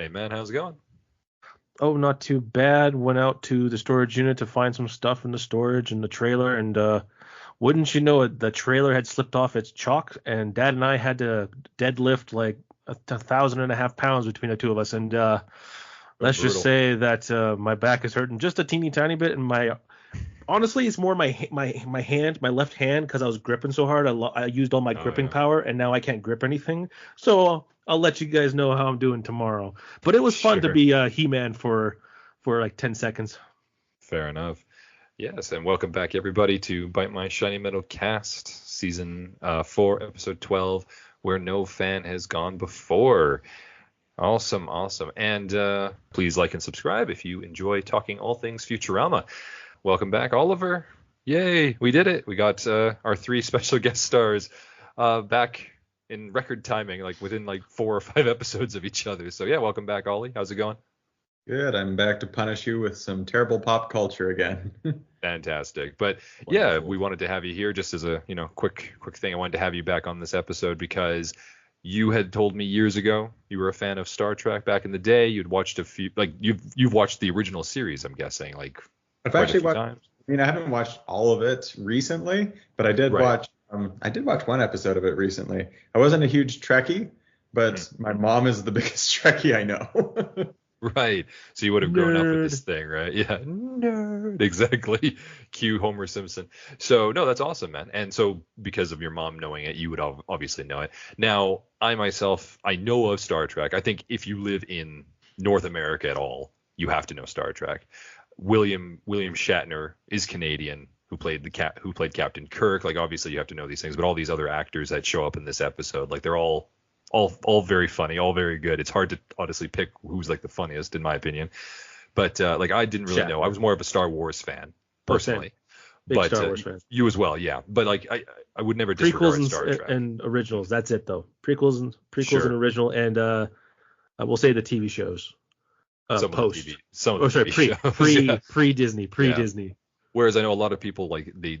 Hey man, how's it going? Oh, not too bad. Went out to the storage unit to find some stuff in the storage and the trailer, and wouldn't you know it, the trailer had slipped off its chock, and Dad and I had to deadlift like a thousand and a half pounds between the two of us, and Oh, let's just brutal. say that my back is hurting just a teeny tiny bit, and my honestly, it's more my hand, my left hand, because I was gripping so hard. I used all my Oh gripping yeah, power, and now I can't grip anything. So I'll let you guys know how I'm doing tomorrow. But it was fun to sure. be He-Man for like 10 seconds. Fair enough. Yes, and welcome back everybody to Bite My Shiny Metal Cast, season 4, episode 12, where no fan has gone before. Awesome, awesome. And please like and subscribe if you enjoy talking all things Futurama. Welcome back, Oliver. Yay, we did it. We got our 3 special guest stars back in record timing, like within like 4 or 5 episodes of each other. So yeah, welcome back, Ollie. How's it going? Good. I'm back to punish you with some terrible pop culture again. Fantastic. But yeah, Wonderful. we wanted to have you here just as a, quick thing. I wanted to have you back on this episode because you had told me years ago you were a fan of Star Trek back in the day. You'd watched a few, like you've watched the original series, I'm guessing, like I've quite a actually few watched. times. I haven't watched all of it recently, but I did Right. watch. I did watch one episode of it recently. I wasn't a huge Trekkie, but my mom is the biggest Trekkie I know. Right. So you would have grown up with Nerd. this thing, right? Yeah. Nerd. Exactly. Cue Homer Simpson. So no, that's awesome, man. And so because of your mom knowing it, you would obviously know it. Now, I myself, I know of Star Trek. I think if you live in North America at all, you have to know Star Trek. William Shatner is Canadian, who played Captain Kirk. Like obviously you have to know these things, but all these other actors that show up in this episode, like they're all very funny, all very good. It's hard to honestly pick who's like the funniest in my opinion. But like I didn't really know. I Shatner. was more of a Star Wars fan Oh, same. personally. Big But Star Wars fan. you as well, yeah. But like I would never Prequels disregard Star and, Trek. and originals. That's it though. Prequels and Sure. original, and I will say the TV shows. Post. Some of Oh, the sorry, TV shows, yeah. pre Disney, pre Yeah. Disney. Whereas I know a lot of people like they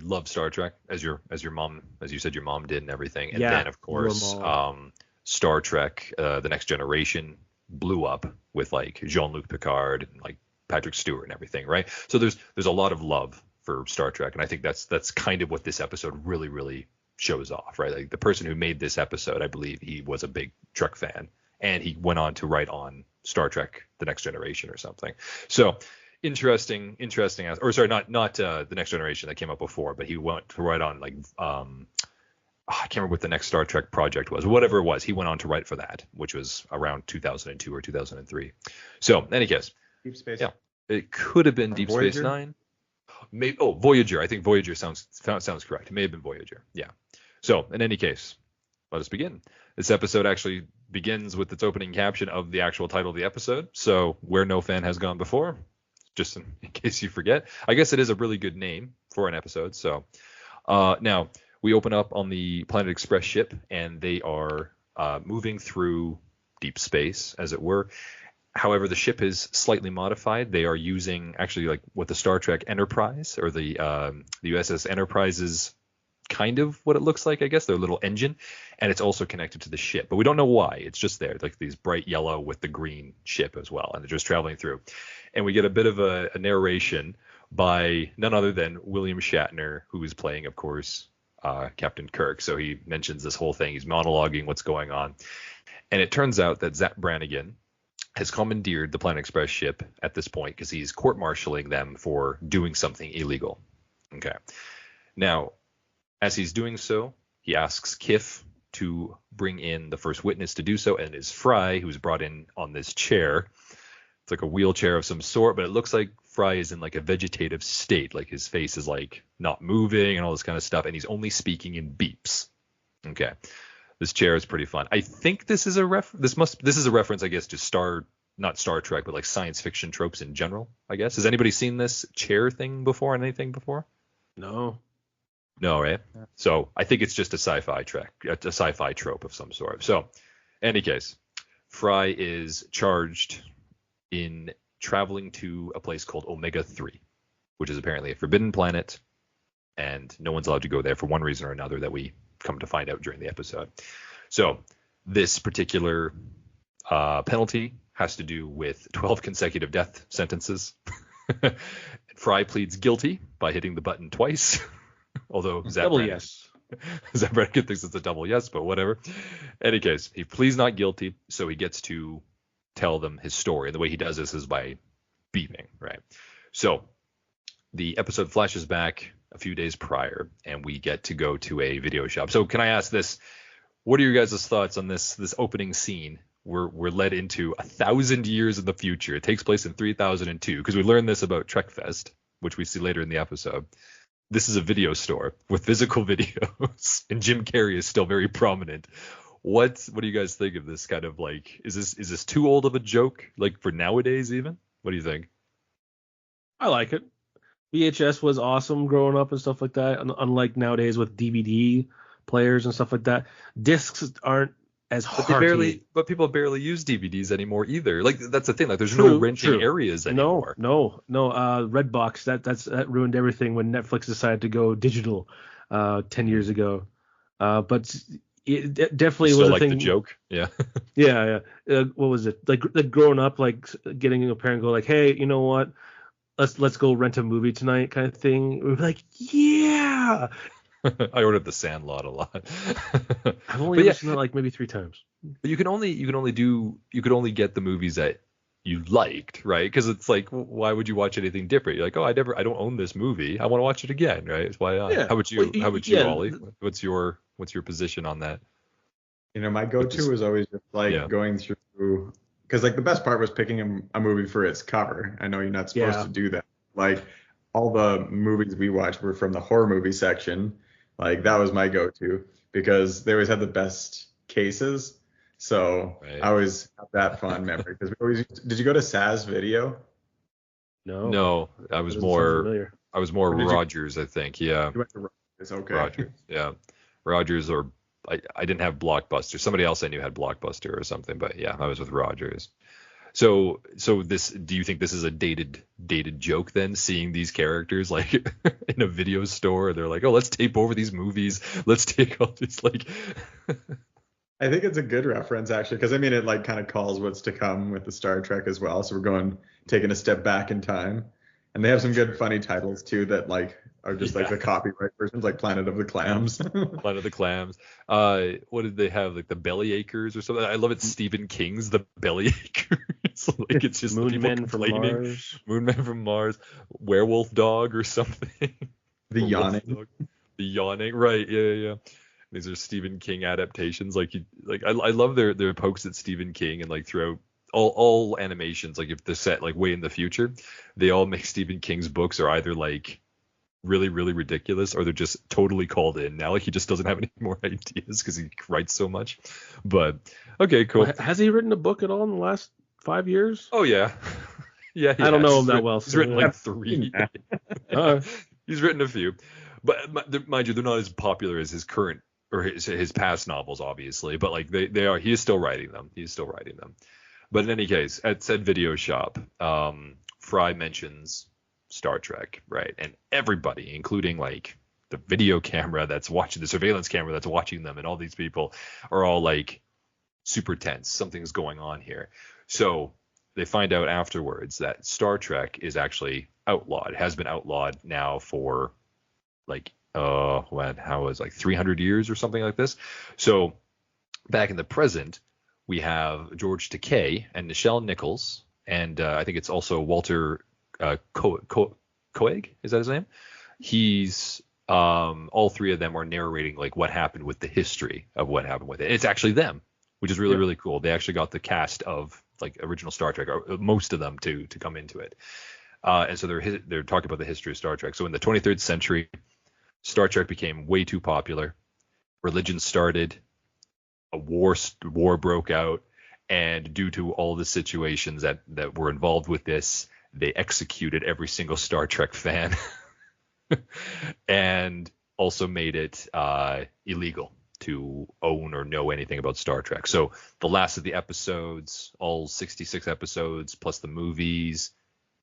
love Star Trek as your mom, as you said your mom did and everything. And Yeah, then of your course mom. Star Trek The Next Generation blew up with like Jean-Luc Picard and like Patrick Stewart and everything, right? So there's a lot of love for Star Trek, and I think that's kind of what this episode really shows off, right? Like the person who made this episode, I believe he was a big Trek fan, and he went on to write on Star Trek The Next Generation or something. So interesting or sorry, not The Next Generation that came up before, but he went to write on like I can't remember what the next Star Trek project was, whatever it was. He went on to write for that, which was around 2002 or 2003. So, in any case, Deep Space. yeah, it could have been Or Deep Space Voyager? Nine. Maybe, Voyager. I think Voyager sounds correct. It may have been Voyager. Yeah. So, in any case, let us begin. This episode actually begins with its opening caption of the actual title of the episode. So, where no fan has gone before, just in case you forget. I guess it is a really good name for an episode. So, now we open up on the Planet Express ship, and they are moving through deep space, as it were. However, the ship is slightly modified. They are using actually like what the Star Trek Enterprise or the USS Enterprise's kind of what it looks like, I guess, their little engine, and it's also connected to the ship, but we don't know why. It's just there, like these bright yellow with the green ship as well, and they're just traveling through. And we get a bit of a narration by none other than William Shatner, who is playing, of course, Captain Kirk. So he mentions this whole thing. He's monologuing what's going on, and it turns out that Zach Brannigan has commandeered the Planet Express ship at this point because he's court-martialing them for doing something illegal. Okay. Now, as he's doing so, he asks Kif to bring in the first witness to do so, and it is Fry, who's brought in on this chair. It's like a wheelchair of some sort, but it looks like Fry is in like a vegetative state. Like his face is like not moving and all this kind of stuff, and he's only speaking in beeps. Okay. This chair is pretty fun. I think this is a this is a reference, I guess, to not Star Trek, but like science fiction tropes in general, I guess. Has anybody seen this chair thing before? Anything before? No. No, right? So I think it's just a sci-fi trope of some sort. So, in any case, Fry is charged in traveling to a place called Omega 3, which is apparently a forbidden planet, and no one's allowed to go there for one reason or another that we come to find out during the episode. So this particular Penalty has to do with 12 consecutive death sentences. Fry pleads guilty by hitting the button twice. Although Zap Double Brannigan, yes. Zap Brannigan thinks it's a double yes, but whatever. In any case, he pleads not guilty, so he gets to tell them his story. And the way he does this is by beeping, right? So the episode flashes back a few days prior, and we get to go to a video shop. So can I ask this? What are your guys' thoughts on this opening scene? We're led into 1,000 years in the future. It takes place in 3002, because we learned this about Trekfest, which we see later in the episode. This is a video store with physical videos, and Jim Carrey is still very prominent. What do you guys think of this kind of like? Is this too old of a joke, like for nowadays even? What do you think? I like it. VHS was awesome growing up and stuff like that. Unlike nowadays with DVD players and stuff like that, discs aren't as hearty. But people barely use DVDs anymore either. Like that's the thing. Like there's True, no renting true. areas anymore. No. Redbox. That ruined everything when Netflix decided to go digital 10 years ago. But it definitely was a like thing. The joke. Yeah. Yeah. What was it? Like growing up, like getting a parent go like, hey, you know what? Let's go rent a movie tonight, kind of thing. We were like, yeah. I ordered The Sandlot a lot. I've only ever seen it like maybe 3 times. But you could only get the movies that you liked, right? Because it's like, why would you watch anything different? You're like, oh, I don't own this movie. I want to watch it again, right? It's why. Yeah. How about you? Well, how about you, Ollie? What's your position on that? My go-to was always just like going through, because like the best part was picking a movie for its cover. I know you're not supposed to do that. Like all the movies we watched were from the horror movie section. Like that was my go-to because they always had the best cases. So I always have that fun memory because we always. Did you go to SAS Video? No, I was more Rogers, I think. Yeah. You went to Rogers, okay. Rogers, yeah. Rogers, or I didn't have Blockbuster. Somebody else I knew had Blockbuster or something, but yeah, I was with Rogers. So do you think this is a dated joke then, seeing these characters like in a video store? They're like, oh, let's tape over these movies. Let's take all these like. I think it's a good reference actually, because I mean it like kind of calls what's to come with the Star Trek as well. So we're taking a step back in time, and they have some good funny titles too that like are just like the copyright versions, like Planet of the Clams. Planet of the Clams. What did they have? Like the Bellyachers or something? I love it. Stephen King's The Bellyachers. Like it's just Moon people Men complaining. From Mars. Moon Men from Mars. Werewolf Dog or something. The Yawning. The Yawning. Right. Yeah. These are Stephen King adaptations. I love their pokes at Stephen King, and like throughout all animations, like if they're set like way in the future, they all make Stephen King's books are either like really, really ridiculous, or they're just totally called in now. Like he just doesn't have any more ideas because he writes so much. But okay, cool. Has he written a book at all in the last 5 years? Oh yeah. Yeah. I don't know him that well. He's written like 3. He's written a few, but mind you, they're not as popular as his current or his past novels, obviously. But like they are. He is still writing them. But in any case, at said video shop, Fry mentions Star Trek, right? And everybody, including like the video camera that's watching, the surveillance camera that's watching them, and all these people are all like super tense. Something's going on here. So they find out afterwards that Star Trek is actually outlawed. It has been outlawed now for like like 300 years or something like this. So back in the present, we have George Takei and Nichelle Nichols, and I think it's also Walter Koenig. Is that his name? He's all 3 of them are narrating like what happened with the history of what happened with it. It's actually them, which is really really cool. They actually got the cast of like original Star Trek, or most of them, to come into it. And so they're talking about the history of Star Trek. So in the 23rd century, Star Trek became way too popular. Religion started. A war broke out, and due to all the situations that were involved with this, they executed every single Star Trek fan, and also made it illegal to own or know anything about Star Trek. So the last of the episodes, all 66 episodes plus the movies,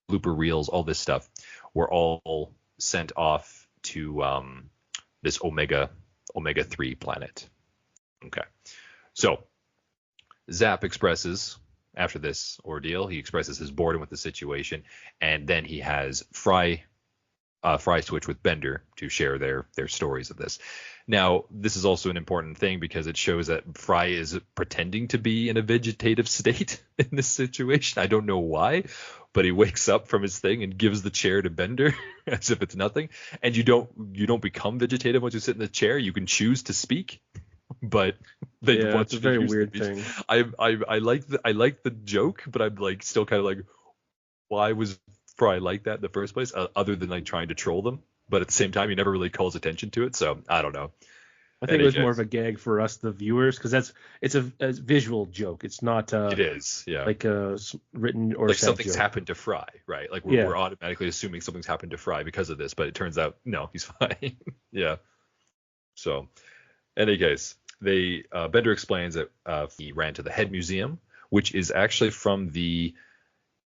blooper reels, all this stuff, were all sent off to This Omega 3 planet. Okay, so Zap expresses, after this ordeal, he expresses his boredom with the situation, and then he has Fry switch with Bender to share their stories of this. Now, this is also an important thing because it shows that Fry is pretending to be in a vegetative state in this situation. I don't know why, but he wakes up from his thing and gives the chair to Bender as if it's nothing. And you don't become vegetative once you sit in the chair. You can choose to speak, but it's a very weird thing. I like the joke, but I'm like still kind of like, why was Fry like that in the first place, other than like trying to troll them? But at the same time, he never really calls attention to it, so I don't know. I think it was more of a gag for us, the viewers, because it's a visual joke. It's not. It is, yeah. Like a written or like something's joke. happened to Fry, right? Like we're automatically assuming something's happened to Fry because of this, but it turns out no, he's fine. Yeah. So, in any case, Bender explains that he ran to the Head Museum, which is actually from the.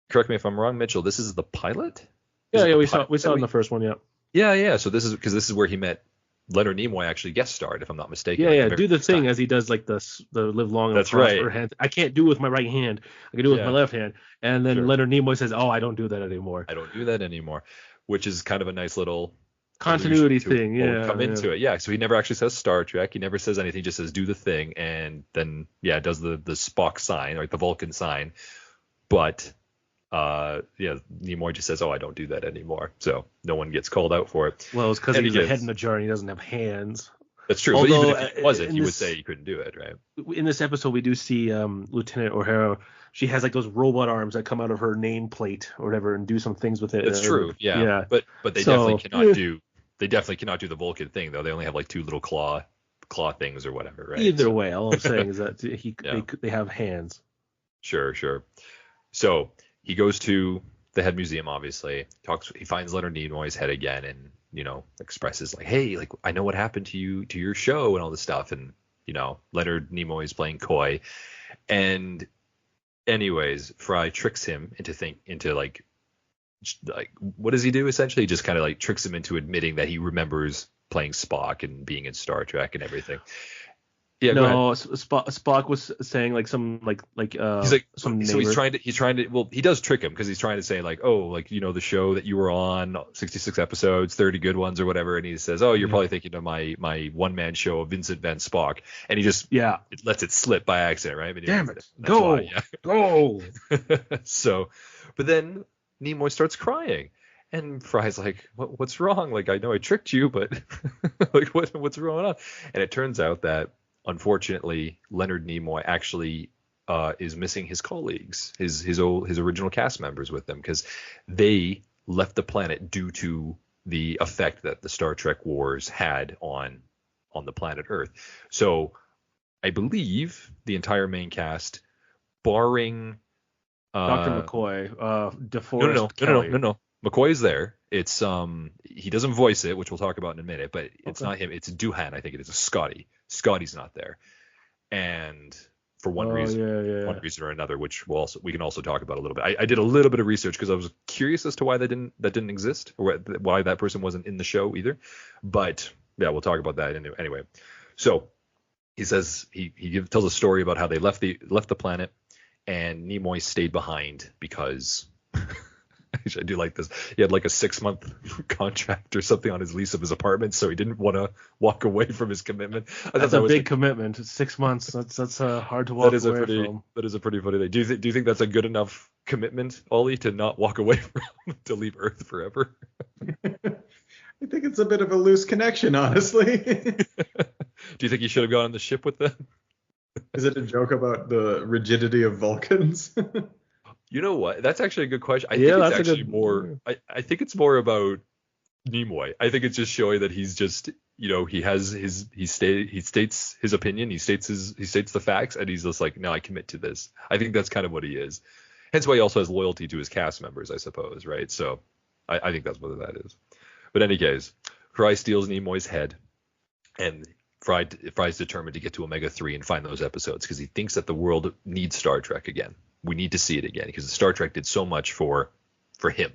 Correct me if I'm wrong, Mitchell. This is the pilot. We saw in the first one. Yeah. So this is where he met Leonard Nimoy. Actually guest starred, if I'm not mistaken. Do the thing as he does like the live long. That's right. Hand. I can't do it with my right hand. I can do it with my left hand. And then Leonard Nimoy says, "Oh, I don't do that anymore." Which is kind of a nice little continuity thing. Come into it. Yeah. So he never actually says Star Trek. He never says anything. He just says do the thing, and then does the Spock sign, like the Vulcan sign, but. Nimoy just says, "Oh, I don't do that anymore," so no one gets called out for it. Well, it's because he's a head in a jar and he doesn't have hands. That's true. Although, but even if he wasn't, you would say he couldn't do it, right? In this episode, we do see Lieutenant O'Hara. She has like those robot arms that come out of her nameplate or whatever, and do some things with it. That's true. Yeah. But they definitely cannot do. They definitely cannot do the Vulcan thing, though. They only have like two little claw things or whatever, right? Either way, all I'm saying is that they have hands. Sure. So. He goes to the Head Museum, obviously. He finds Leonard Nimoy's head again, and expresses like, "Hey, like I know what happened to you, to your show, and all this stuff." And Leonard Nimoy is playing coy. And anyways, Fry tricks him into like what does he do essentially? He just kind of like tricks him into admitting that he remembers playing Spock and being in Star Trek and everything. Yeah, no, Spock was saying like some he's like some. So he's trying to. Well, he does trick him because he's trying to say like, oh, like the show that you were on, 66 episodes, 30 good ones or whatever, and he says, oh, you're probably thinking of my one man show, Vincent Van Spock, and he just it lets it slip by accident, right? But damn it, go. So, but then Nimoy starts crying. And Fry's like, what's wrong? Like, I know I tricked you, but like, what's going on? And it turns out that, unfortunately, Leonard Nimoy actually is missing his colleagues, his original cast members with them, because they left the planet due to the effect that the Star Trek wars had on the planet Earth. So I believe the entire main cast, barring Dr. McCoy, DeForest Kelly. No. McCoy is there. It's he doesn't voice it, which we'll talk about in a minute, but it's not him. It's Doohan, I think it is. Scotty. Scotty's not there, and for one reason or another, which we can also talk about a little bit. I did a little bit of research because I was curious as to why that didn't exist, or why that person wasn't in the show either. But yeah, we'll talk about that anyway. So he says he tells a story about how they left the planet, and Nimoy stayed behind because. I do like this. He had like a 6-month contract or something on his lease of his apartment, so he didn't want to walk away from his commitment. That's a big commitment. 6 months. That's hard to walk away from. That is a pretty funny thing. Do you think that's a good enough commitment, Ollie, to not walk away from, to leave Earth forever? I think it's a bit of a loose connection, honestly. Do you think he should have gone on the ship with them? Is it a joke about the rigidity of Vulcans? You know what? That's actually a good question. I think it's actually more. I think it's more about Nimoy. I think it's just showing that he's just, he states his opinion. He states the facts, and he's just like, no, I commit to this. I think that's kind of what he is. Hence why he also has loyalty to his cast members, I suppose, right? So I think that's what that is. But in any case, Fry steals Nimoy's head, and Fry's determined to get to Omega 3 and find those episodes because he thinks that the world needs Star Trek again. We need to see it again because Star Trek did so much for him.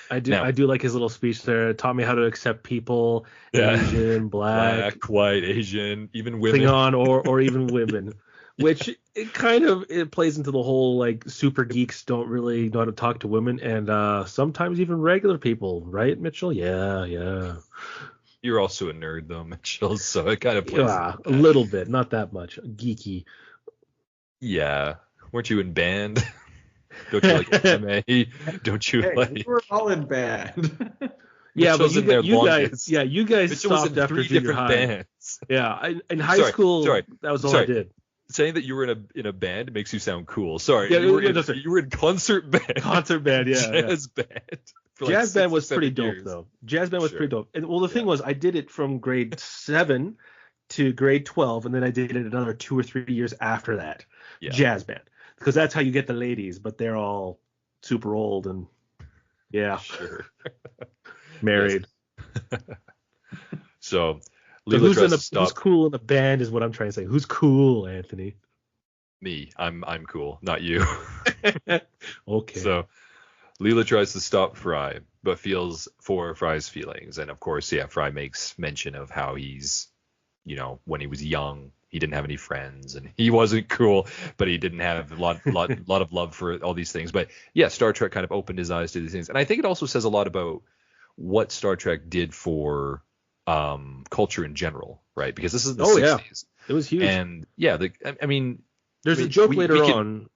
I do like his little speech there. It taught me how to accept people, Asian, black, white, Asian, even women. Klingon or even women. which it plays into the whole like super geeks don't really know how to talk to women, and sometimes even regular people, right, Mitchell? Yeah. You're also a nerd though, Mitchell, so it kind of plays. Yeah, a little bit, not that much. Geeky. Yeah. Weren't you in band? Don't you like MMA? Don't you Hey, like? we were all in band. Yeah, but Mitchell's in there you longest. guys, you guys Mitchell was stopped in after 3 junior different high. bands. Yeah, in high school, that was all I did. Saying that you were in a band makes you sound cool. Sorry, Yeah, you were in concert band. Concert band, yeah. Jazz band. Jazz band was pretty dope, though. Jazz band was pretty dope. And the thing was, I did it from grade 7 to grade 12, and then I did it another 2 or 3 years after that. Yeah. Jazz band, because that's how you get the ladies, but they're all super old and sure. Married. So who's cool in the band is what I'm trying to say. Who's cool, Anthony? Me. I'm cool, not you. Okay. So Leela tries to stop Fry, but feels for Fry's feelings, and of course, Fry makes mention of how he's, when he was young, he didn't have any friends, and he wasn't cool, but he didn't have a lot of love for all these things. But yeah, Star Trek kind of opened his eyes to these things, and I think it also says a lot about what Star Trek did for culture in general, right? Because this is the 60s. It was huge. And there's a joke later on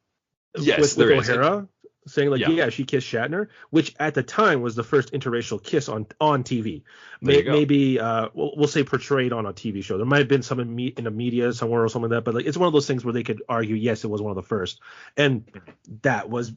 with O'Hara saying like, she kissed Shatner, which at the time was the first interracial kiss on TV. Maybe we'll say portrayed on a TV show. There might have been some in the media somewhere or something like that, but like it's one of those things where they could argue, yes, it was one of the first, and that was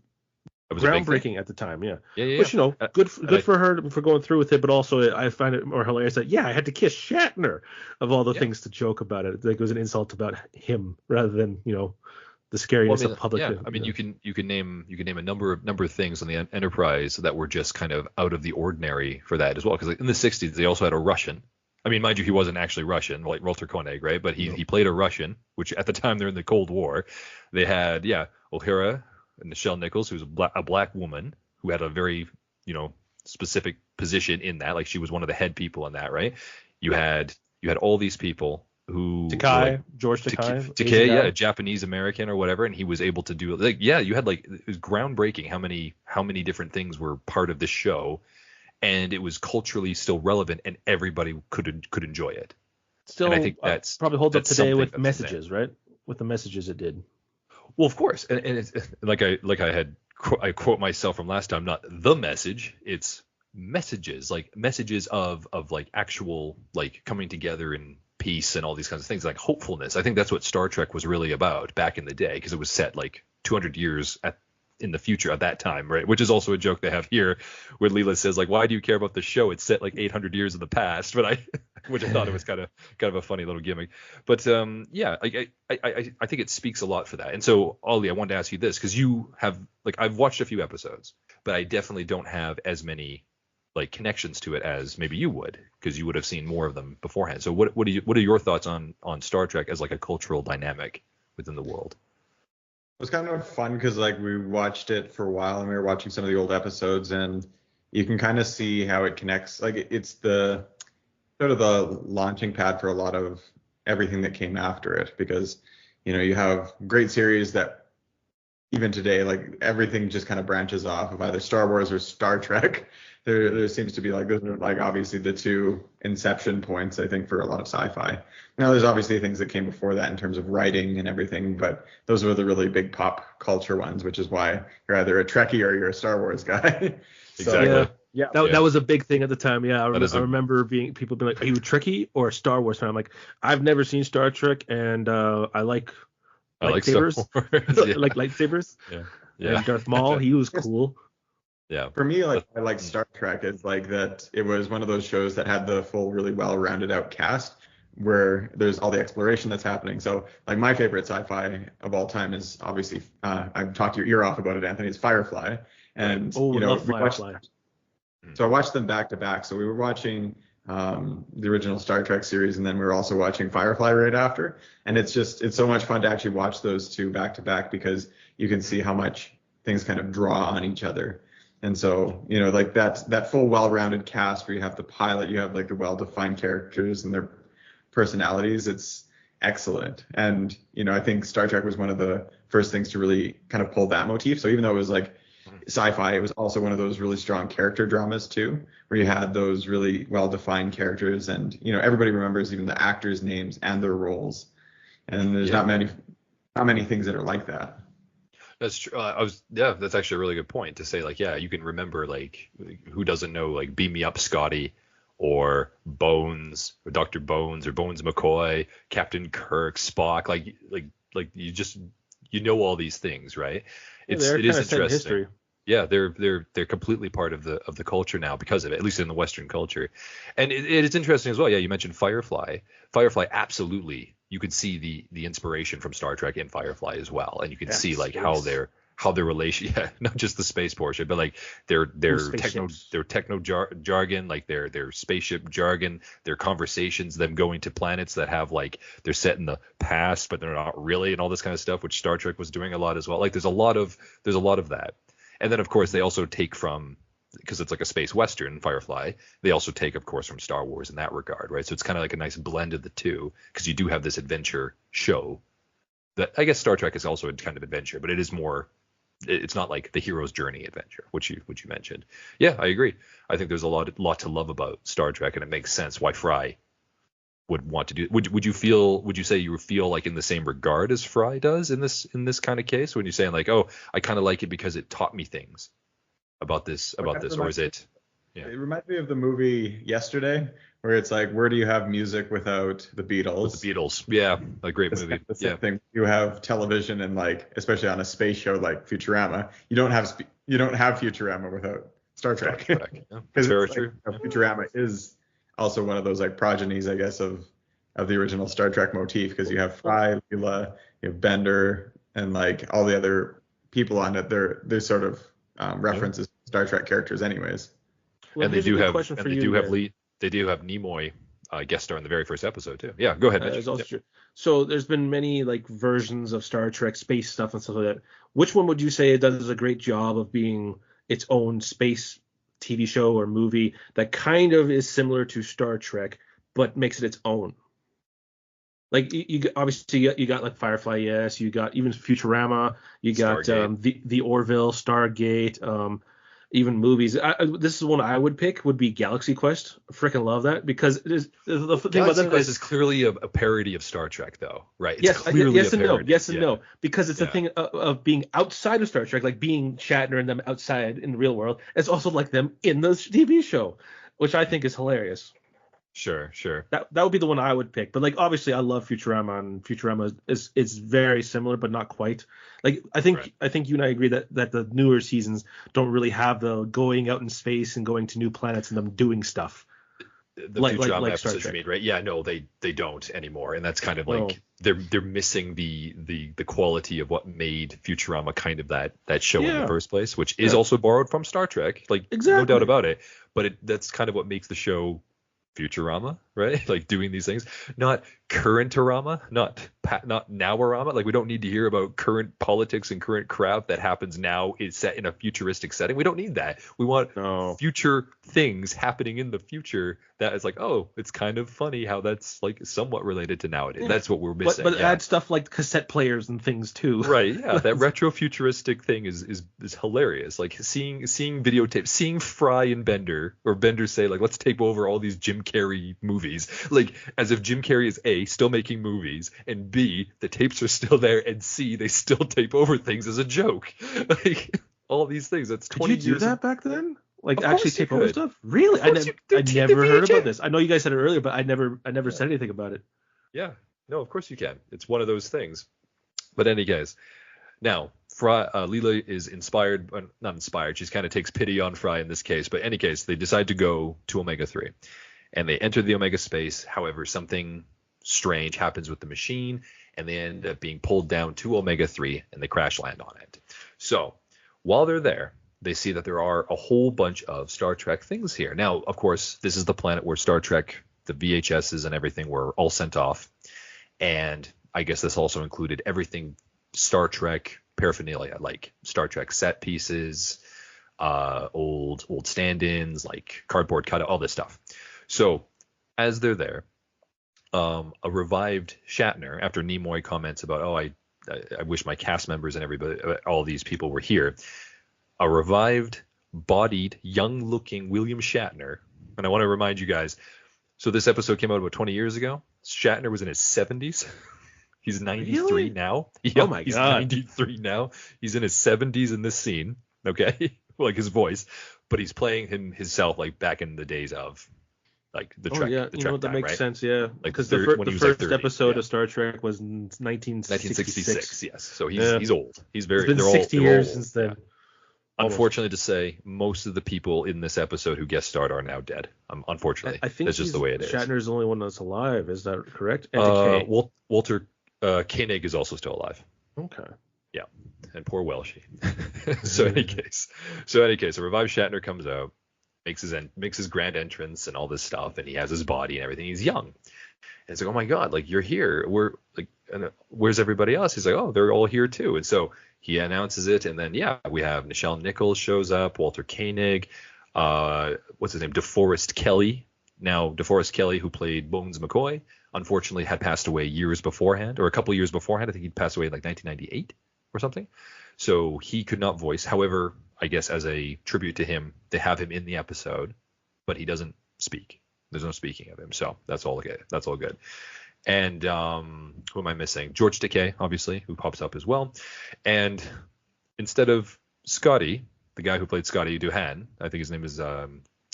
groundbreaking at the time. Yeah. Which good for her for going through with it, but also I find it more hilarious that I had to kiss Shatner of all the things to joke about it. Like it was an insult about him rather than the scariness of public. Yeah, you can name a number of things on the Enterprise that were just kind of out of the ordinary for that as well. Because in the 60s they also had a Russian. Mind you, he wasn't actually Russian, like Walter Koenig, right? But he played a Russian, which at the time they're in the Cold War. They had O'Hara and Nichelle Nichols, who was a black woman who had a very specific position in that, like she was one of the head people in that, right? You had all these people who George Takei, a Japanese American or whatever, and he was able to do you had it was groundbreaking how many different things were part of this show, and it was culturally still relevant, and everybody could enjoy it. Still, and I think that's probably holds up today with messages, right? With the messages it did. Well, of course, and it's I quote myself from last time, not the message, it's messages, like messages of like actual like coming together in peace and all these kinds of things, like hopefulness. I think that's what Star Trek was really about back in the day, because it was set like 200 years in the future at that time, right? Which is also a joke they have here, where Leela says like, "Why do you care about the show? It's set like 800 years in the past." But which I thought it was kind of a funny little gimmick. But I think it speaks a lot for that. And so, Ollie, I wanted to ask you this, because you have I've watched a few episodes, but I definitely don't have as many connections to it as maybe you would, because you would have seen more of them beforehand. So what are your thoughts on Star Trek as a cultural dynamic within the world? It was kind of fun because we watched it for a while, and we were watching some of the old episodes, and you can kind of see how it connects. It's the sort of the launching pad for a lot of everything that came after it, because you have great series that even today, everything just kind of branches off of either Star Wars or Star Trek. There seems to be those are obviously the two inception points, I think, for a lot of sci-fi. Now there's obviously things that came before that in terms of writing and everything, but those were the really big pop culture ones, which is why you're either a Trekkie or you're a Star Wars guy. Exactly. That was a big thing at the time. Yeah, I remember people being like, "Are you a Trekkie or a Star Wars fan?" I'm like, I've never seen Star Trek, and I like lightsabers. Like lightsabers. Yeah. And Darth Maul, he was cool. Yeah. For me, I like Star Trek is that it was one of those shows that had the full, really well rounded out cast where there's all the exploration that's happening. So my favorite sci-fi of all time is obviously I've talked your ear off about it, Anthony. It's Firefly, and love Firefly. So I watched them back to back. So we were watching the original Star Trek series, and then we were also watching Firefly right after. And it's so much fun to actually watch those two back to back, because you can see how much things kind of draw on each other. And so, that full well-rounded cast where you have the pilot, you have the well-defined characters and their personalities. excellent. And, I think Star Trek was one of the first things to really kind of pull that motif. So even though it was like sci-fi, it was also one of those really strong character dramas too, where you had those really well-defined characters, and everybody remembers even the actors' names and their roles. And there's not many things that are like that. That's true. That's actually a really good point to say, like, yeah, you can remember, like, who doesn't know, like, Beam Me Up Scotty, or Bones, or Dr. Bones, or Bones McCoy, Captain Kirk, Spock, like you know all these things, right? It is interesting. History. Yeah, they're completely part of the culture now because of it, at least in the Western culture. And it is interesting as well. Yeah, you mentioned Firefly. Firefly, absolutely, you could see the inspiration from Star Trek in Firefly as well, and you can see like how their relation, not just the space portion, but like their techno jargon, like their spaceship jargon, their conversations, them going to planets that have like they're set in the past but they're not really, and all this kind of stuff, which Star Trek was doing a lot as well. Like there's a lot of that. And then, of course, they also take from, because it's like a space western, Firefly, they also take, of course, from Star Wars in that regard, right? So it's kind of like a nice blend of the two, because you do have this adventure show that, I guess Star Trek is also a kind of adventure, but it is more, it's not like the hero's journey adventure, which you mentioned. Yeah, I agree. I think there's a lot to love about Star Trek, and it makes sense why Fry would want to do. Would you say you feel like in the same regard as Fry does in this kind of case, when you're saying like, oh, I kind of like it because it taught me things about this, or is it? Yeah. It reminds me of the movie Yesterday, where it's like, where do you have music without the Beatles? With the Beatles, yeah, a great movie. The same thing. You have television, and like, especially on a space show like Futurama, you don't have Futurama without Star Trek. Yeah, that's very true. Futurama is also one of those like progenies, I guess, of the original Star Trek motif, because you have Fry, Leela, you have Bender, and like all the other people on it. They're sort of references to Star Trek characters, anyways. Well, and they do have Nimoy guest star in the very first episode too. Yeah, go ahead. That's also true. So there's been many like versions of Star Trek, space stuff and stuff like that. Which one would you say does a great job of being its own space TV show or movie that kind of is similar to Star Trek but makes it its own? Like you obviously you got like Firefly, yes, you got even Futurama, you got the Orville, Stargate, even movies. This is one I would pick, would be Galaxy Quest. I freaking love that, because the thing about that Quest is clearly a parody of Star Trek, though, right? It's yes and no, because it's a thing of being outside of Star Trek, like being Shatner and them outside in the real world. It's also like them in the TV show, which I think is hilarious. Sure. That would be the one I would pick. But like obviously I love Futurama, and Futurama is very similar but not quite. Like I think you and I agree that the newer seasons don't really have the going out in space and going to new planets and them doing stuff. The Futurama episodes you made, right? Yeah, no, they don't anymore, and that's kind of like they're missing the quality of what made Futurama kind of that show in the first place, which is also borrowed from Star Trek, like no doubt about it. But that's kind of what makes the show Futurama, right? Like doing these things, not currentorama, not noworama. Like we don't need to hear about current politics and current crap that happens now is set in a futuristic setting. We don't need that. We want future things happening in the future that is like, oh, it's kind of funny how that's like somewhat related to nowadays. That's what we're missing. But add stuff like cassette players and things too. Right. Yeah. That retro futuristic thing is hilarious. Like seeing videotapes, seeing Fry and Bender say like, let's tape over all these Jim Carrey movies, like as if Jim Carrey is A, still making movies, and B, the tapes are still there, and C, they still tape over things as a joke. Like all these things. That's 20 years. Did you do that back then? Like actually tape over stuff? Really? I never heard about this. I know you guys said it earlier, but I never said anything about it. Yeah. No, of course you can. It's one of those things. But any case, now Leela is inspired, not inspired. She kind of takes pity on Fry in this case. But in any case, they decide to go to Omega 3. And they enter the Omega space. However, something strange happens with the machine, and they end up being pulled down to Omega 3, and they crash land on it. So while they're there, they see that there are a whole bunch of Star Trek things here. Now, of course, this is the planet where Star Trek, the VHSs and everything were all sent off. And I guess this also included everything Star Trek paraphernalia, like Star Trek set pieces, old stand-ins, like cardboard cutout, all this stuff. So as they're there, a revived Shatner after Nimoy comments about, oh, I wish my cast members and everybody, all these people were here. A revived, bodied, young-looking William Shatner. And I want to remind you guys, so this episode came out about 20 years ago. Shatner was in his 70s. He's 93 really? now. Oh my he's God. 93 now. He's in his 70s in this scene. Okay, like his voice, but he's playing himself like back in the days of like the Trek. Yeah, the Trek that time, makes right? sense. Yeah, Like because when the he was first like 30, episode yeah. of Star Trek was in 1966. Yes. So he's old. He's very. It's been they're 60 all years old. since then. Yeah. Unfortunately to say, most of the people in this episode who guest starred are now dead. Unfortunately, I think that's just the way it is. Shatner's the only one that's alive. Is that correct? And Decay. Walter Koenig is also still alive. Okay. Yeah, and poor Welshie. So in any case, a revived Shatner comes out, makes his grand entrance and all this stuff, and he has his body and everything. He's young. And it's like, oh my God, like you're here. We're like, where's everybody else? He's like, oh, they're all here too. And so he announces it, and then we have Nichelle Nichols shows up, Walter Koenig, what's his name, DeForest Kelley. Now DeForest Kelley, who played Bones McCoy, unfortunately had passed away years beforehand, or a couple years beforehand. I think he'd passed away in like 1998 or something. So he could not voice. However, I guess as a tribute to him, they have him in the episode, but he doesn't speak. There's no speaking of him, so that's all good. That's all good. And who am I missing? George Takei, obviously, who pops up as well. And instead of Scotty, the guy who played Scotty Doohan, I think his name is I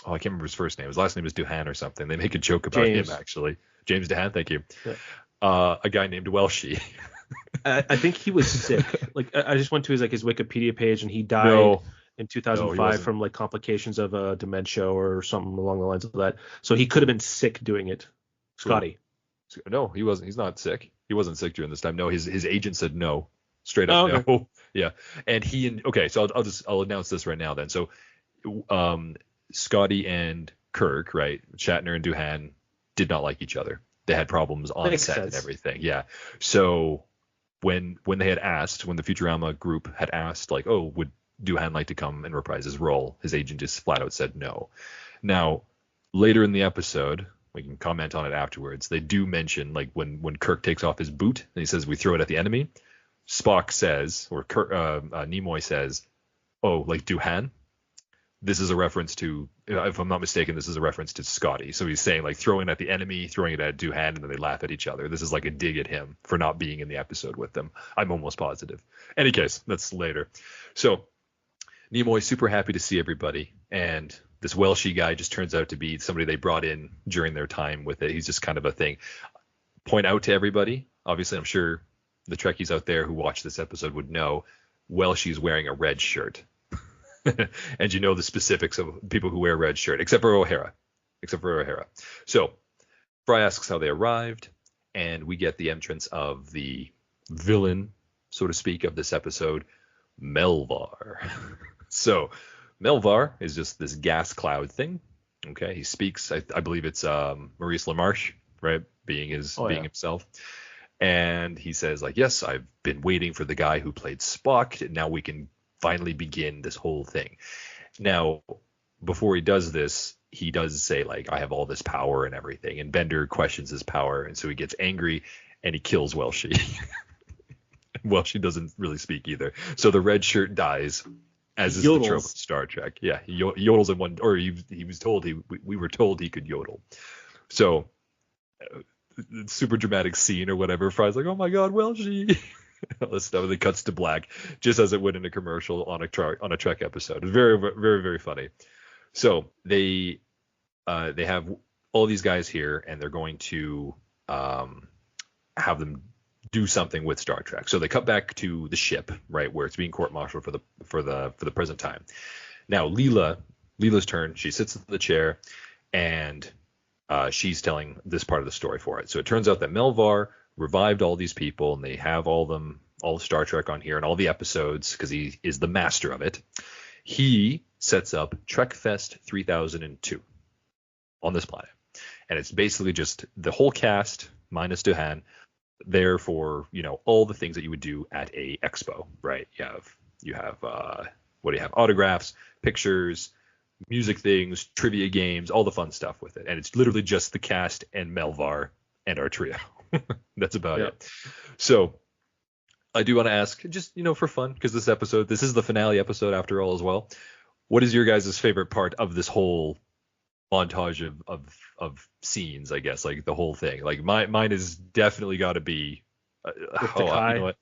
can't remember his first name. His last name is Doohan or something. They make a joke about him actually. James Doohan, thank you. Yeah. A guy named Welshie. I think he was sick. Like I just went to his Wikipedia page, and he died in 2005 from like complications of dementia or something along the lines of that. So he could have been sick doing it. Scotty. No, he wasn't. He's not sick. He wasn't sick during this time. No, his agent said no, straight up no. Yeah, and so I'll announce this right now then. So, Scotty and Kirk, right? Shatner and Doohan did not like each other. They had problems on set and everything. Yeah. So when they had asked, when the Futurama group had asked, like, oh, would Doohan like to come and reprise his role? His agent just flat out said no. Now, later in the episode, we can comment on it afterwards, they do mention, like, when Kirk takes off his boot and he says, we throw it at the enemy, Spock says, or Nimoy says, oh, like Doohan? This is a reference to, if I'm not mistaken, this is a reference to Scotty. So he's saying, like, throwing it at the enemy, throwing it at Doohan, and then they laugh at each other. This is like a dig at him for not being in the episode with them. I'm almost positive. Any case, that's later. So Nimoy's super happy to see everybody, and this Welshie guy just turns out to be somebody they brought in during their time with it. He's just kind of a thing. Point out to everybody, obviously I'm sure the Trekkies out there who watch this episode would know, Welshie's wearing a red shirt. And you know the specifics of people who wear a red shirt, except for O'Hara. So Fry asks how they arrived, and we get the entrance of the villain, so to speak, of this episode, Melvar. So Melvar is just this gas cloud thing. Okay, he speaks. I believe it's Maurice LaMarche, right? Being himself. And he says, like, yes, I've been waiting for the guy who played Spock, and now we can finally begin this whole thing. Now, before he does this, he does say, like, I have all this power and everything. And Bender questions his power, and so he gets angry and he kills Welshie. Welshie doesn't really speak either. So the red shirt dies, as is the trope of Star Trek. Yeah, he yodels in one, or he was told we were told he could yodel. So super dramatic scene or whatever. Fry's like, oh my God, Welshie. All this stuff, and it cuts to black, just as it would in a commercial on a Trek episode. It's very, very, very funny. So they have all these guys here, and they're going to have them do something with Star Trek. So they cut back to the ship, right, where it's being court-martialed for the present time. Now Leela's turn. She sits in the chair, and she's telling this part of the story for it. So it turns out that Melvar revived all these people, and they have all Star Trek on here and all the episodes because he is the master of it. He sets up TrekFest 3002 on this planet, and it's basically just the whole cast minus Doohan there for, you know, all the things that you would do at a expo, right? You have what do you have? Autographs, pictures, music things, trivia games, all the fun stuff with it, and it's literally just the cast and Melvar and our trio. That's about it. So I do want to ask, just, for fun, because this is the finale episode after all as well. What is your guys' favorite part of this whole montage of scenes, I guess, like the whole thing? Like mine is definitely got to be you know what?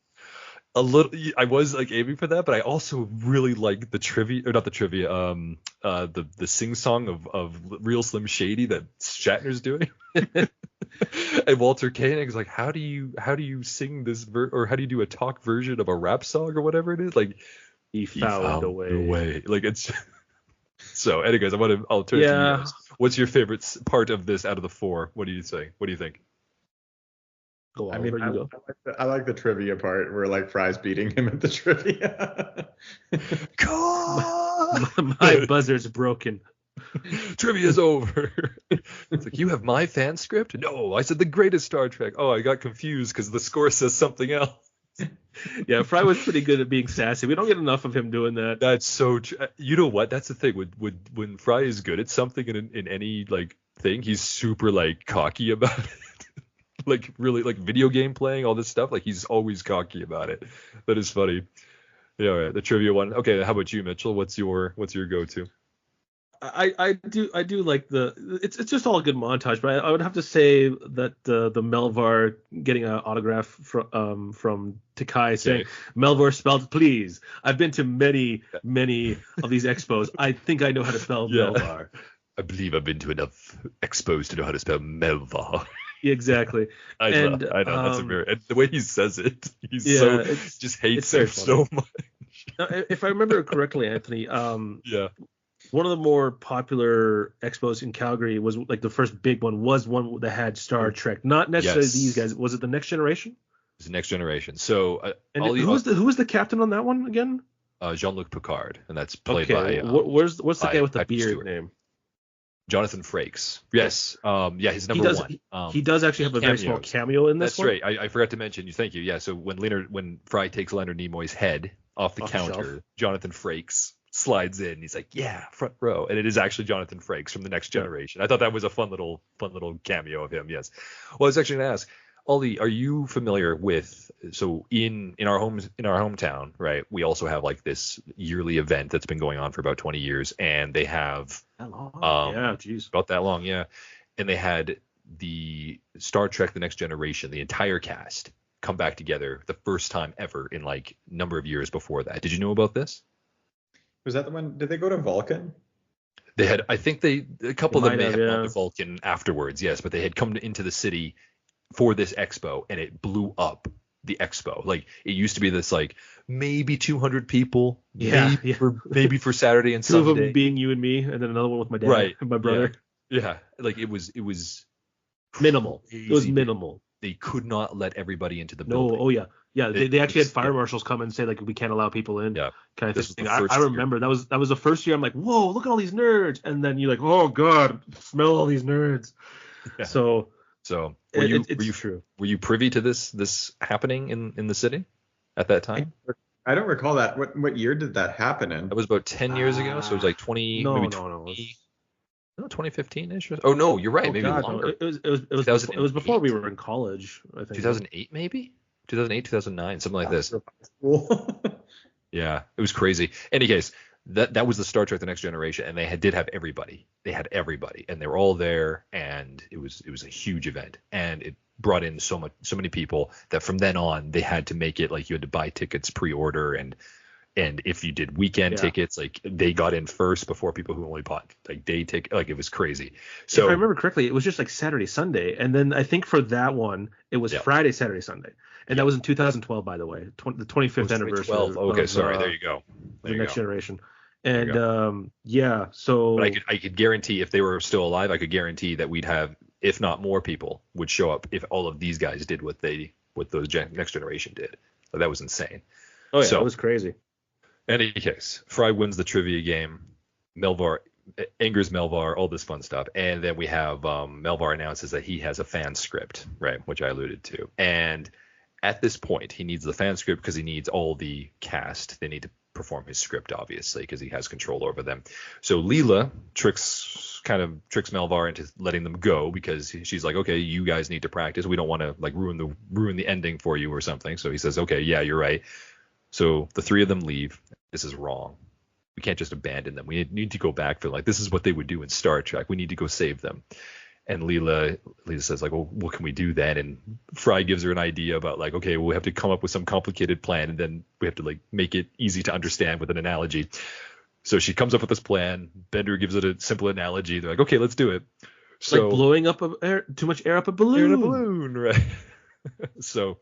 A little, I was like aiming for that, but I also really like the trivia, or not the trivia, the sing song of Real Slim Shady that Shatner's doing. And Walter Koenig's like, how do you sing this or how do you do a talk version of a rap song or whatever it is? Like, he found a way. Like, it's so. Anyways, I'll turn it to you guys. What's your favorite part of this out of the four? What do you say? What do you think? Go on, I like the trivia part where like Fry's beating him at the trivia. My buzzer's broken. Trivia's over. It's like, you have my fan script? No, I said the greatest Star Trek. Oh, I got confused because the score says something else. Yeah, Fry was pretty good at being sassy. We don't get enough of him doing that. That's so true. You know what? That's the thing. When Fry is good at something in any like thing, he's super like cocky about it. Like really, like video game playing, all this stuff. Like he's always cocky about it. That is funny. Yeah, all right, the trivia one. Okay, how about you, Mitchell? What's your go-to? I do like it's just all a good montage, but I would have to say that the Melvar getting an autograph from Takai saying, Melvar spelled please. I've been to many of these expos. I think I know how to spell Melvar. I believe I've been to enough expos to know how to spell Melvar. Exactly. I know that's and the way he says it, just hates him so much. Now, if I remember correctly, Anthony, one of the more popular expos in Calgary was like the first big one was one that had Star Trek, not necessarily these guys. Was it the Next Generation? It's the Next Generation. So who was the captain on that one again? Jean-Luc Picard, and that's played by what's the guy with the beard Stewart. name? Jonathan Frakes. Yes. He's number one. He does actually have a very small cameo in this one. That's right. I forgot to mention you. Thank you. Yeah. So when Fry takes Leonard Nimoy's head off the counter, Jonathan Frakes slides in. He's like, yeah, front row. And it is actually Jonathan Frakes from the Next Generation. I thought that was a fun little cameo of him. Yes. Well, I was actually going to ask, Ollie, are you familiar with, so in our hometown, right, we also have like this yearly event that's been going on for about 20 years, and they have about that long, and they had the Star Trek The Next Generation, the entire cast come back together the first time ever in like number of years before that. Did you know about this? Was that the one? Did they go to Vulcan? They had, I think a couple of them may have gone to Vulcan afterwards, yes, but they had come into the city for this expo, and it blew up the expo. Like, it used to be this like maybe 200 people, maybe for Saturday and Sunday. 2 of them being you and me, and then another one with my dad and my brother. Yeah. Like it was minimal. Crazy. It was minimal. They could not let everybody into the building. They actually had fire marshals come and say like, we can't allow people in. Yeah. Kind of thing. I remember that was the first year. I'm like, whoa, look at all these nerds, and then you're like, oh god, smell all these nerds. Yeah. So were you true. Were you privy to this happening in the city at that time? I don't recall that. What year did that happen in? That was about 10 years ago, so it was like 2015-ish. Oh no, you're right. Maybe longer. It was before we were in college, I think. 2008 maybe? 2008, 2009, something like this. Yeah, it was crazy. Any case, that was the Star Trek The Next Generation, and they did have everybody. They had everybody, and they were all there, and it was a huge event, and it brought in so many people that from then on they had to make it like you had to buy tickets pre-order, and if you did weekend tickets, like they got in first before people who only bought like day ticket. Like, it was crazy. So if I remember correctly, it was just like Saturday, Sunday, and then I think for that one it was Friday, Saturday, Sunday. And that was in 2012, by the way, the 25th anniversary. Okay, sorry. There you go. The Next Generation. And so. But I could guarantee, if they were still alive, I could guarantee that we'd have, if not more people, would show up if all of these guys did what those Next Generation did. So that was insane. Oh yeah, that was crazy. In any case, Fry wins the trivia game. Melvar angers Melvar, all this fun stuff, and then we have Melvar announces that he has a fan script, right, which I alluded to, and at this point, he needs the fan script because he needs all the cast. They need to perform his script, obviously, because he has control over them. So Leela tricks Melvar into letting them go because she's like, okay, you guys need to practice. We don't want to like ruin the ending for you or something. So he says, okay, yeah, you're right. So the three of them leave. This is wrong. We can't just abandon them. We need to go back for like, this is what they would do in Star Trek. We need to go save them. And Leela says like, well, what can we do then? And Fry gives her an idea about like, okay, we'll have to come up with some complicated plan, and then we have to like make it easy to understand with an analogy. So she comes up with this plan. Bender gives it a simple analogy. They're like, okay, let's do it. It's like blowing up too much air up a balloon. Air in a balloon, right? So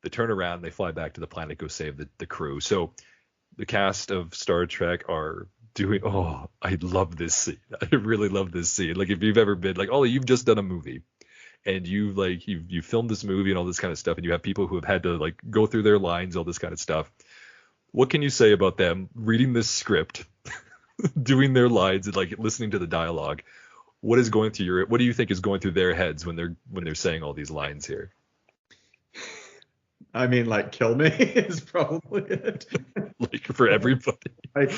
they turn around, they fly back to the planet, go save the crew. So the cast of Star Trek are doing, I love this scene. I really love this scene. Like if you've ever been like, Ollie, you've just done a movie and you filmed this movie and all this kind of stuff, and you have people who have had to like go through their lines, all this kind of stuff. What can you say about them reading this script, doing their lines, and like listening to the dialogue? What do you think is going through their heads when they're saying all these lines here? I mean, like, kill me is probably it. Like for everybody. Like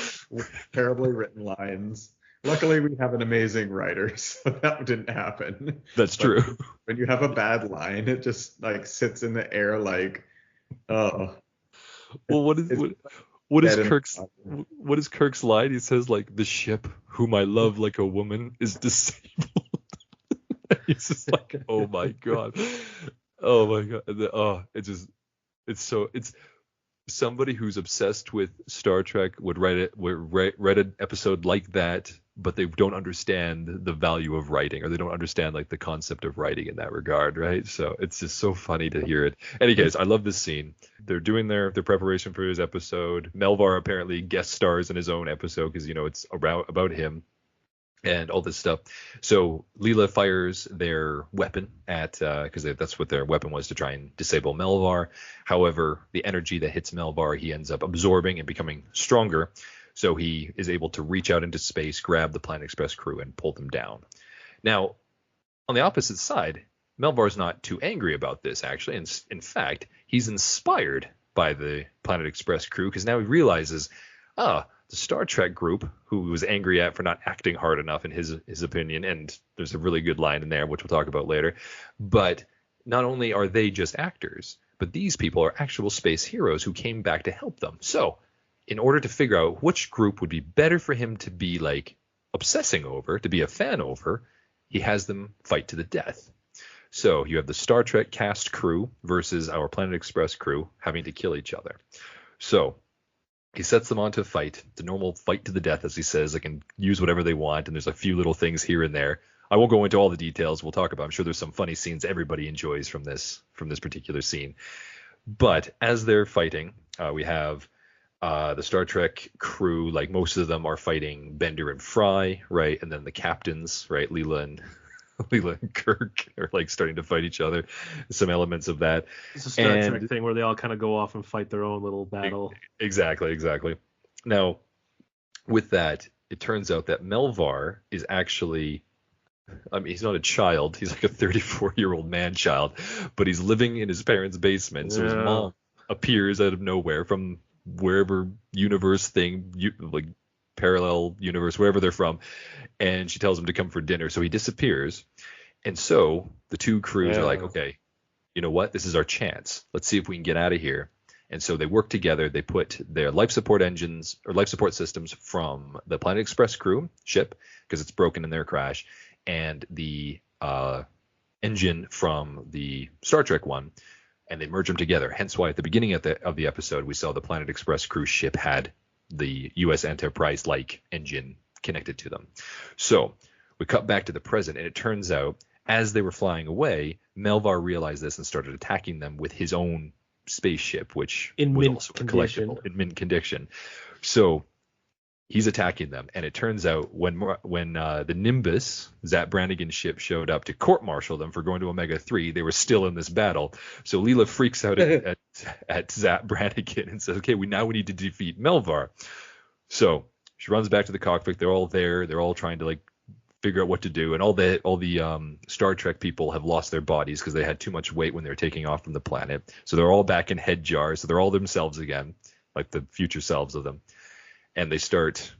terribly written lines. Luckily, we have an amazing writer, so that didn't happen. That's true. When you have a bad line, it just like sits in the air like, oh. Well, what is Kirk's line? He says like, the ship whom I love like a woman is disabled. He's just like, oh my god. It's somebody who's obsessed with Star Trek would write an episode like that, but they don't understand the value of writing, or they don't understand like the concept of writing in that regard, right? So it's just so funny to hear it. Any case, I love this scene. They're doing their preparation for his episode. Melvar apparently guest stars in his own episode because it's about him and all this stuff. So Leela fires their weapon at, because that's what their weapon was, to try and disable Melvar. However, the energy that hits Melvar, he ends up absorbing and becoming stronger. So he is able to reach out into space, grab the Planet Express crew, and pull them down. Now, on the opposite side, Melvar's not too angry about this, actually. And in fact, he's inspired by the Planet Express crew because now he realizes, the Star Trek group, who was angry at for not acting hard enough in his opinion, and there's a really good line in there, which we'll talk about later, but not only are they just actors, but these people are actual space heroes who came back to help them. So in order to figure out which group would be better for him to be like obsessing over, to be a fan over, he has them fight to the death. So you have the Star Trek cast crew versus our Planet Express crew having to kill each other. So he sets them on to fight, the normal fight to the death, as he says. They can use whatever they want, and there's a few little things here and there. I won't go into all the details. We'll talk about. I'm sure there's some funny scenes everybody enjoys from this particular scene. But as they're fighting, we have the Star Trek crew. Like most of them are fighting Bender and Fry, right? And then the captains, right? Leela and Kirk are like starting to fight each other. Some elements of that. It's a Star Trek thing where they all kind of go off and fight their own little battle. Exactly. Now, with that, it turns out that Melvar is actually, he's not a child. He's like a 34-year-old man-child, but he's living in his parents' basement. So his mom appears out of nowhere from wherever universe thing, like parallel universe, wherever they're from, and she tells him to come for dinner. So he disappears, and so the two crews are like, okay, you know what, this is our chance, let's see if we can get out of here. And so they work together. They put their life support engines or life support systems from the Planet Express crew ship, because it's broken in their crash, and the engine from the Star Trek one, and they merge them together. Hence why at the beginning of the episode we saw the Planet Express cruise ship had the U.S. Enterprise-like engine connected to them. So we cut back to the present, and it turns out as they were flying away, Melvar realized this and started attacking them with his own spaceship, which was also a collectible in mint condition. So he's attacking them, and it turns out when the Nimbus, Zap Brannigan's ship, showed up to court-martial them for going to Omega-3, they were still in this battle. So Leela freaks out at Zap Brannigan and says, okay, we need to defeat Melvar. So she runs back to the cockpit. They're all there. They're all trying to like figure out what to do. And all the Star Trek people have lost their bodies because they had too much weight when they were taking off from the planet. So they're all back in head jars. So they're all themselves again. like the future selves of them, and they start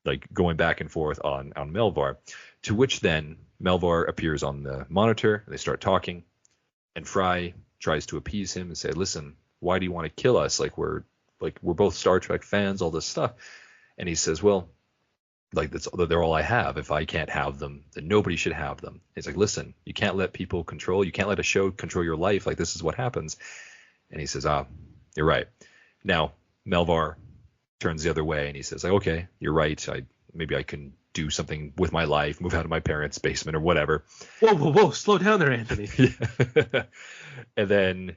like going back and forth on Melvar, to which then Melvar appears on the monitor, and they start talking, and Fry tries to appease him and say, listen, why do you want to kill us? Like we're both Star Trek fans, all this stuff. And he says, well, like they're all I have. If I can't have them, then nobody should have them. He's like, listen, you can't let people control, you can't let a show control your life. Like this is what happens. And he says, you're right. Now Melvar turns the other way and he says, like, okay, you're right. Maybe I can do something with my life, move out of my parents' basement or whatever. Whoa, slow down there, Anthony. And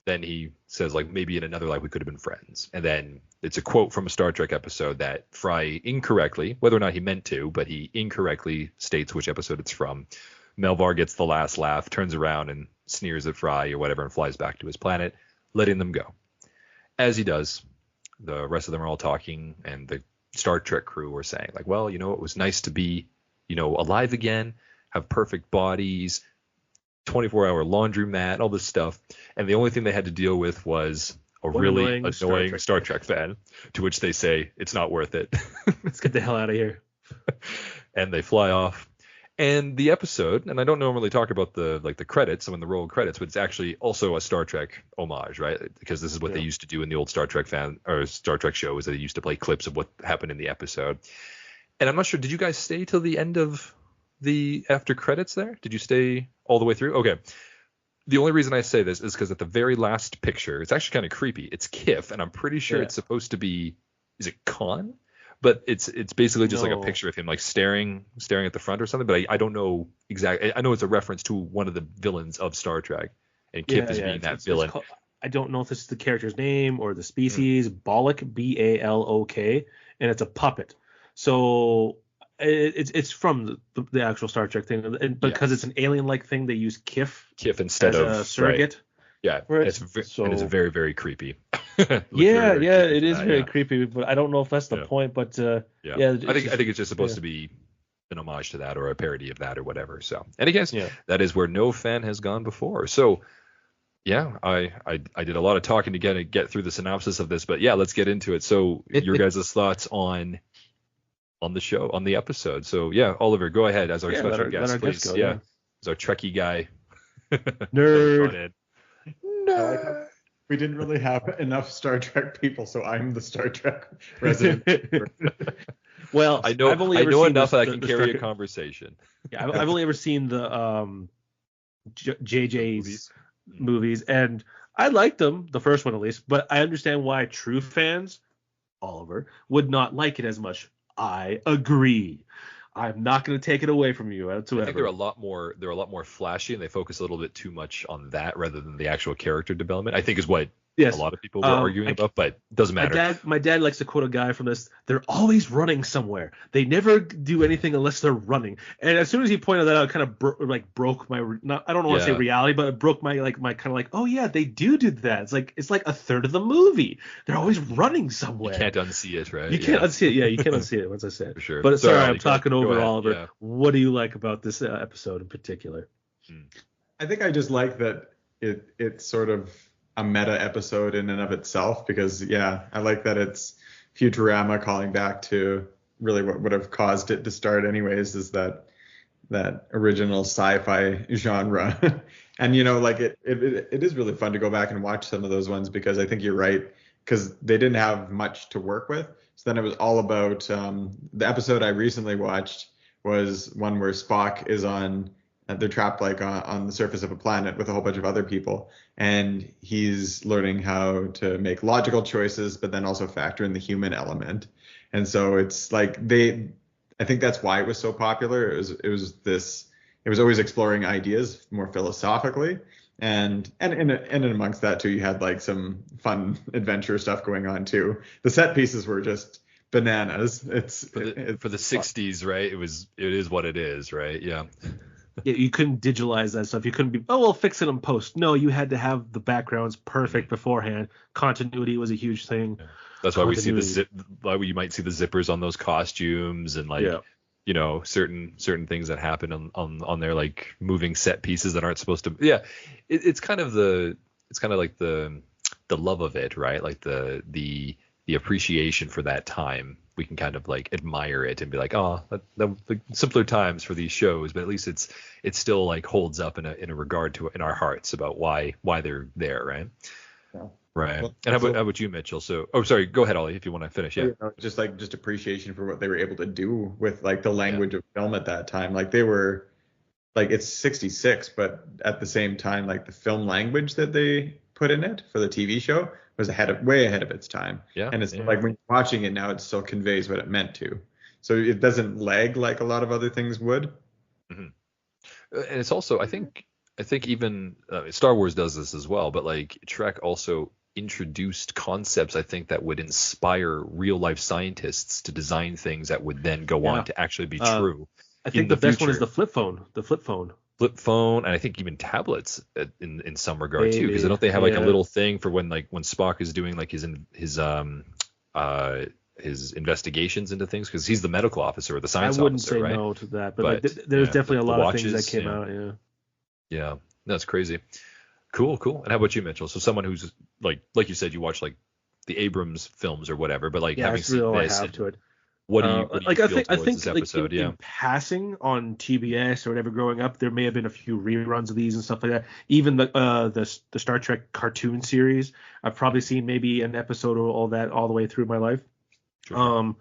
then he says, like, maybe in another life we could have been friends. And then it's a quote from a Star Trek episode that Fry incorrectly, whether or not he meant to, but he incorrectly states which episode it's from. Melvar gets the last laugh, turns around and sneers at Fry or whatever, and flies back to his planet, letting them go. As he does, the rest of them are all talking, and the Star Trek crew were saying, like, well, it was nice to be, alive again, have perfect bodies, 24-hour laundromat, all this stuff. And the only thing they had to deal with was a really annoying Star Trek fan, to which they say, it's not worth it. Let's get the hell out of here. And they fly off. And the episode, and I don't normally talk about the credits, when the roll credits, but it's actually also a Star Trek homage, right? Because this is what they used to do in the old Star Trek shows, that they used to play clips of what happened in the episode. And I'm not sure, did you guys stay till the end of the after credits there? Did you stay all the way through? Okay. The only reason I say this is because at the very last picture, it's actually kind of creepy. It's Kif, and I'm pretty sure it's supposed to be, is it Khan? But it's basically just like a picture of him like staring at the front or something. But I don't know exactly. I know it's a reference to one of the villains of Star Trek, and Kif is being that villain. I don't know if this is the character's name or the species. Balok, Balok, and it's a puppet. So it's from the actual Star Trek thing, and because it's an alien-like thing, they use Kif instead of a surrogate. Right. Yeah, and it's very, very creepy. It is very creepy, but I don't know if that's the point. But I think it's just supposed to be an homage to that or a parody of that or whatever. So, and again, that is where no fan has gone before. So, I did a lot of talking to get through the synopsis of this, but let's get into it. So, your guys' thoughts on the show, on the episode. So, Oliver, go ahead as our special guest, please. As our Trekkie guy. Nerd. No. We didn't really have enough Star Trek people, so I'm the Star Trek resident. Well, I know enough that I can carry a conversation. Yeah, I've only ever seen the JJ's movies, and I liked them, the first one at least, but I understand why true fans, Oliver, would not like it as much. I agree. I'm not going to take it away from you whatsoever. I think they're a lot more flashy, and they focus a little bit too much on that rather than the actual character development, I think is what a lot of people were arguing about, but it doesn't matter. My dad likes to quote a guy from this. They're always running somewhere. They never do anything unless they're running. And as soon as he pointed that out, it kind of broke my, I don't want to say reality, but it broke my kind of like, oh yeah, they do that. It's like a third of the movie. They're always running somewhere. You can't unsee it, right? You can't unsee it. Yeah, you can't unsee it once I say it. For sure. But sorry, I'm talking over Oliver. Yeah. What do you like about this episode in particular? I think I just like that it's sort of a meta episode in and of itself, because I like that it's Futurama calling back to really what would have caused it to start anyways, is that original sci-fi genre. And it is really fun to go back and watch some of those ones, because I think you're right, because they didn't have much to work with. So then it was all about the episode I recently watched was one where Spock is they're trapped on the surface of a planet with a whole bunch of other people, and he's learning how to make logical choices, but then also factor in the human element. And so it's like I think that's why it was so popular. It was always exploring ideas more philosophically, and amongst that too, you had like some fun adventure stuff going on too. The set pieces were just bananas. For the 60s, right? It is what it is, right? Yeah. Yeah, you couldn't digitalize that stuff. You couldn't be, we'll fix it in post. No, you had to have the backgrounds perfect beforehand. Continuity was a huge thing. Yeah. That's why we see why you might see the zippers on those costumes, and certain things that happen on there, like moving set pieces that aren't supposed to. Yeah, it's kind of like the love of it, right? Like the the appreciation for that time, we can kind of like admire it and be like, oh, the simpler times for these shows, but at least it still like holds up in a regard to in our hearts about why they're there, right? Yeah. Right. Well, and how about you, Mitchell? So, oh, sorry, go ahead, Ollie, if you want to finish. Yeah. Just appreciation for what they were able to do with like the language of film at that time. Like they were like, it's 66, but at the same time, like the film language that they put in it for the TV show was way ahead of its time. Yeah. And it's like when you're watching it now, it still conveys what it meant to. So it doesn't lag like a lot of other things would. Mm-hmm. And it's also, I think even Star Wars does this as well, but like Trek also introduced concepts, I think, that would inspire real life scientists to design things that would then go on to actually be true. I think the best one is the flip phone. Flip phone, and I think even tablets in some regard too, because don't they have like a little thing for when Spock is doing like his investigations into things, because he's the medical officer or the science officer. I wouldn't officer, say right? no to that, but like, there's definitely a lot of things that came out. Yeah, that's crazy. Cool. And how about you, Mitchell? So someone who's like you said, you watch like the Abrams films or whatever, but like having seen really this, all I have to it. What do you like? feel I think this episode? like, in passing on TBS or whatever growing up, there may have been a few reruns of these and stuff like that. Even the Star Trek cartoon series, I've probably seen maybe an episode of all that all the way through my life. Sure.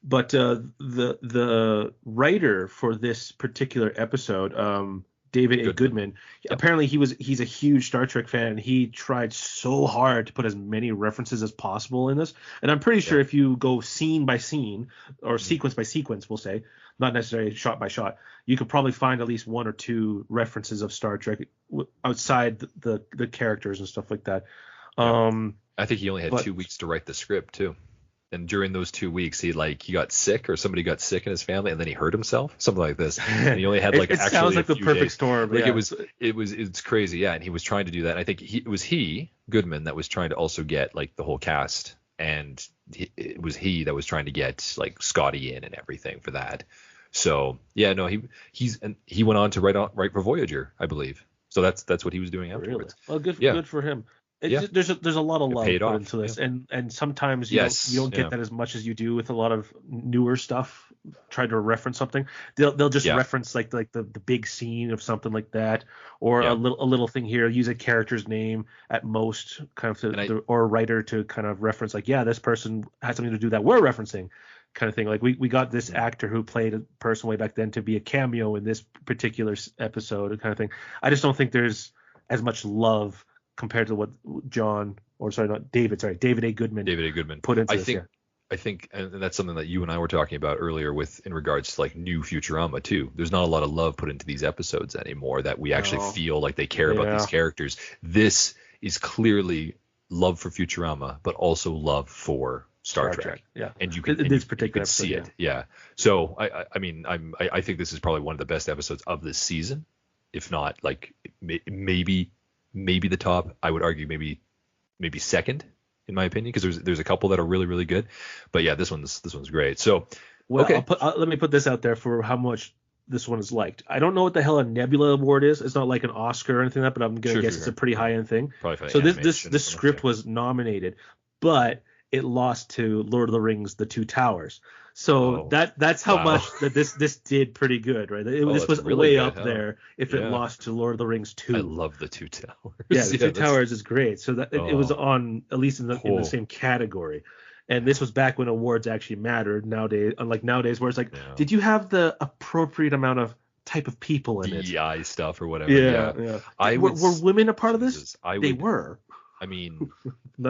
But the writer for this particular episode, David A. Goodman. Apparently he's a huge Star Trek fan, and he tried so hard to put as many references as possible in this. And I'm pretty sure if you go scene by scene or sequence by sequence, we'll say, not necessarily shot by shot, you could probably find at least one or two references of Star Trek outside the characters and stuff like that. I think he only had 2 weeks to write the script too. And during those 2 weeks, he got sick, or somebody got sick in his family, and then he hurt himself, something like this. And he only had like it sounds like the perfect days. storm. Like it's crazy, yeah. And he was trying to do that. And I think it was Goodman that was trying to also get like the whole cast, and it was he that was trying to get like Scotty in and everything for that. So yeah, no, he went on to write for Voyager, I believe. So that's what he was doing afterwards. Really? Well, good for him. There's a lot of love put into this, and sometimes you don't get that as much as you do with a lot of newer stuff. Try to reference something, they'll just reference like the big scene of something like that, or a little thing here. Use a character's name at most, kind of or a writer to kind of reference like, this person has something to do that we're referencing, kind of thing. Like we got this actor who played a person way back then to be a cameo in this particular episode, kind of thing. I just don't think there's as much love compared to what David A. Goodman put into this. I think, and that's something that you and I were talking about earlier in regards to like new Futurama too. There's not a lot of love put into these episodes anymore that we actually feel like they care about these characters. This is clearly love for Futurama, but also love for Star Trek. Yeah. And you can see it. Yeah. So I mean, I think this is probably one of the best episodes of this season, if not like maybe the top. I would argue maybe second in my opinion, because there's a couple that are really, really good. But yeah, this one's great. So okay, let me put this out there for how much this one is liked. I don't know what the hell a Nebula Award is. It's not like an Oscar or anything like that, but I'm gonna guess it's a pretty high end thing. Probably so this script was nominated, but it lost to Lord of the Rings: The Two Towers. So that's how much that this did pretty good, right? This was really way up there if it lost to Lord of the Rings 2. I love The Two Towers. Yeah, The Two Towers is great. So that it was on at least in the same category. And this was back when awards actually mattered. Nowadays, unlike nowadays, where it's like, did you have the appropriate amount of type of people in it? DEI stuff or whatever. Yeah. Were women a part of this? They were. I mean,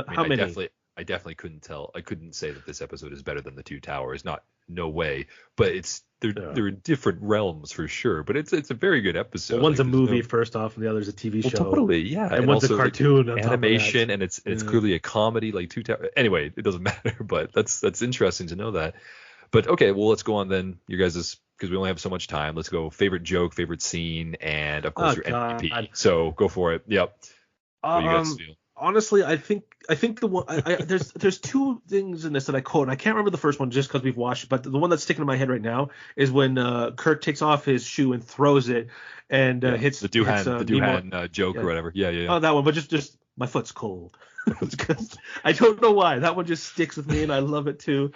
how many? I definitely couldn't tell. I couldn't say that this episode is better than The Two Towers. No way. But they're in different realms for sure. But it's a very good episode. Well, one's a movie first off, and the other's a TV show. Totally, yeah. And one's a cartoon, like, animation, and it's clearly a comedy, like Two Towers. Anyway, it doesn't matter. But that's interesting to know that. But okay, well, let's go on then. You guys, because we only have so much time. Let's go favorite joke, favorite scene, and of course your MVP. So go for it. Yep. What do you guys feel? Honestly, I think the one there's two things in this that I quote, and I can't remember the first one just because we've watched it, but the one that's sticking in my head right now is when Kirk takes off his shoe and throws it and hits the Doohan joke or whatever. Yeah. Oh, that one, but just my foot's cold. I don't know why. That one just sticks with me, and I love it too.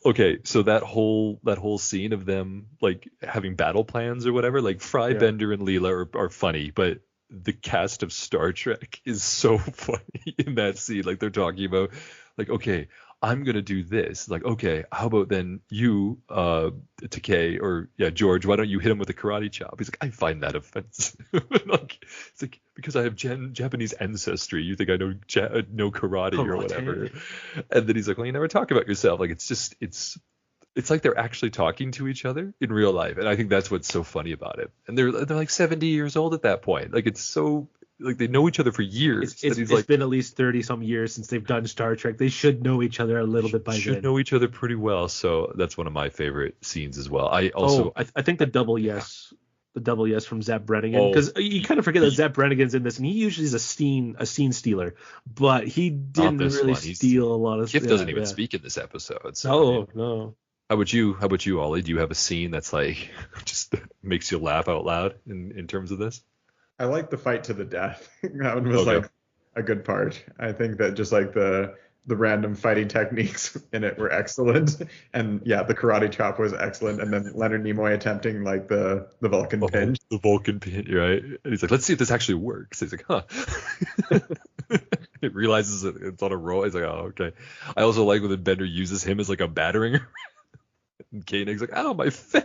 Okay, so that whole scene of them like having battle plans or whatever, like Fry, Bender, and Leela are funny, but the cast of Star Trek is so funny in that scene. Like they're talking about, like, okay, I'm gonna do this. Like, okay, how about then you, Takei, or George, why don't you hit him with a karate chop? He's like, I find that offensive. Like, it's like, because I have Japanese ancestry, you think I know karate or whatever. And then he's like, well, you never talk about yourself. Like, it's like they're actually talking to each other in real life, and I think that's what's so funny about it. And they're like 70 years old at that point. Like, it's so, like, they know each other for years. It's been at least 30 some years since they've done Star Trek. They should know each other a little bit by then. Should know each other pretty well. So that's one of my favorite scenes as well. I think the double yes from Zap Brannigan, because you kind of forget that Zap Brannigan's in this, and he usually is a scene stealer, but he didn't really steal a lot of. Kif doesn't even speak in this episode. So, no. How about you, Ollie? Do you have a scene that's like just makes you laugh out loud in terms of this? I like the fight to the death. That one was like a good part. I think that just like the random fighting techniques in it were excellent, and the karate chop was excellent, and then Leonard Nimoy attempting like the Vulcan pinch. The Vulcan pinch, right? And he's like, let's see if this actually works. He's like, huh. It realizes it's on a roll. He's like, oh, okay. I also like when Bender uses him as like a battering ram. And Koenig's like, ow, my face.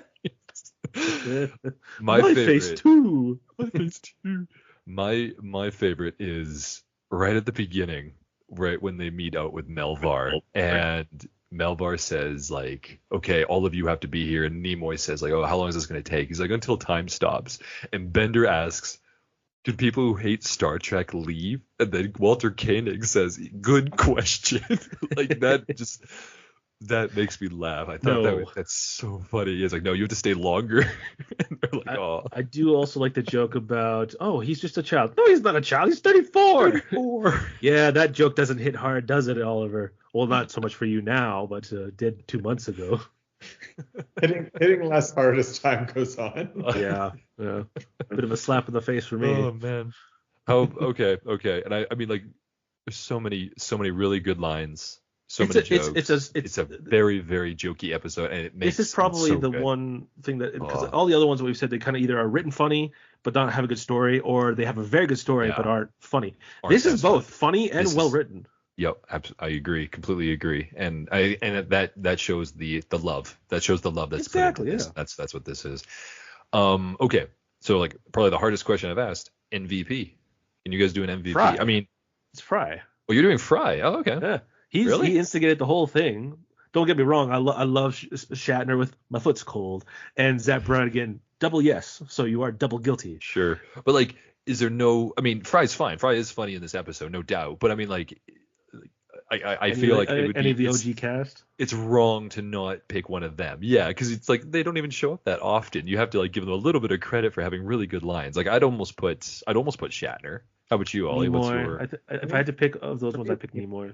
My favorite. Face too. My face too. My favorite is right at the beginning, right when they meet out with Melvar, and Melvar says like, okay, all of you have to be here, and Nimoy says like, oh, how long is this going to take? He's like, until time stops. And Bender asks, do people who hate Star Trek leave? And then Walter Koenig says, good question. Like that makes me laugh. I thought that's so funny. He's like, no, you have to stay longer. And they're like, oh. I do also like the joke about, oh, he's just a child. No, he's not a child. He's 34. Yeah, that joke doesn't hit hard, does it, Oliver? Well, not so much for you now, but did 2 months ago. hitting less hard as time goes on. Yeah. Bit of a slap in the face for me. Oh man. Okay. And I mean, like, there's so many really good lines. So many jokes. It's a very, very jokey episode, and it makes. This is probably so the good. one thing that, because all the other ones that we've said, they kind of either are written funny but don't have a good story, or they have a very good story but aren't funny. This is both funny and well written. Yep, I agree, completely agree, and that shows the love. That shows the love that's exactly. Put into this. That's what this is. Okay, so like probably the hardest question I've asked: MVP. Can you guys do an MVP? Fry. I mean, it's Fry. Oh, you're doing Fry. Oh, okay. Yeah. He instigated the whole thing. Don't get me wrong. I love Shatner with My Foot's Cold, and Zap Brannigan, double yes. So you are double guilty. Sure. But like, is there no, I mean, Fry's fine. Fry is funny in this episode, no doubt. But I mean, like, I feel like it would any be of the OG cast. It's wrong to not pick one of them. Yeah, because it's like they don't even show up that often. You have to like give them a little bit of credit for having really good lines. Like I'd almost put Shatner. How about you, Ollie? Nimoy. What's your... If I had to pick of those ones, I'd pick Nimoy.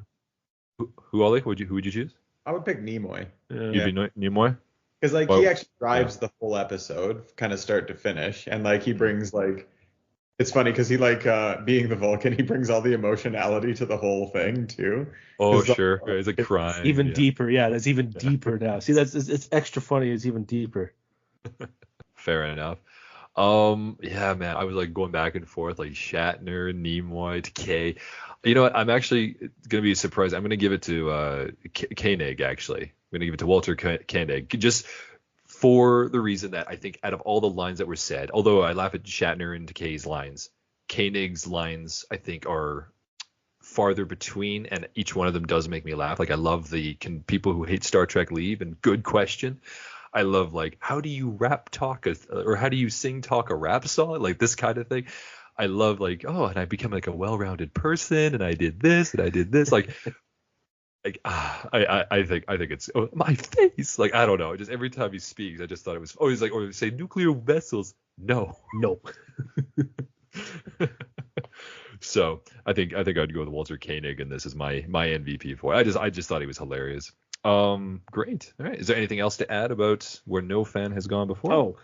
Who, Ollie? Who would you choose? I would pick Nimoy. You'd be Nimoy? Because like he actually drives the whole episode, kind of start to finish, and like he brings like, it's funny because he like being the Vulcan, he brings all the emotionality to the whole thing too. Oh sure, he's like crying. Even deeper, that's even deeper now. See, it's extra funny. It's even deeper. Fair enough. Yeah, man, I was like going back and forth, like Shatner, Nimoy, Takei. You know what? I'm actually gonna be surprised. I'm gonna give it to Koenig. Actually, I'm gonna give it to Walter Koenig, just for the reason that I think out of all the lines that were said, although I laugh at Shatner and Takei's lines, Koenig's lines I think are farther between, and each one of them does make me laugh. Like I love the "Can people who hate Star Trek leave?" and "Good question." I love like, how do you rap talk or how do you sing talk a rap song, like this kind of thing. I love like, oh, and I become like a well-rounded person, and I did this and I did this, like I think it's my face, like I don't know, just every time he speaks I just thought it was he's like, or say nuclear vessels, no. So I think I'd go with Walter Koenig, and this is my MVP for it. I just thought he was hilarious. Great. All right. Is there anything else to add about where no fan has gone before? Oh,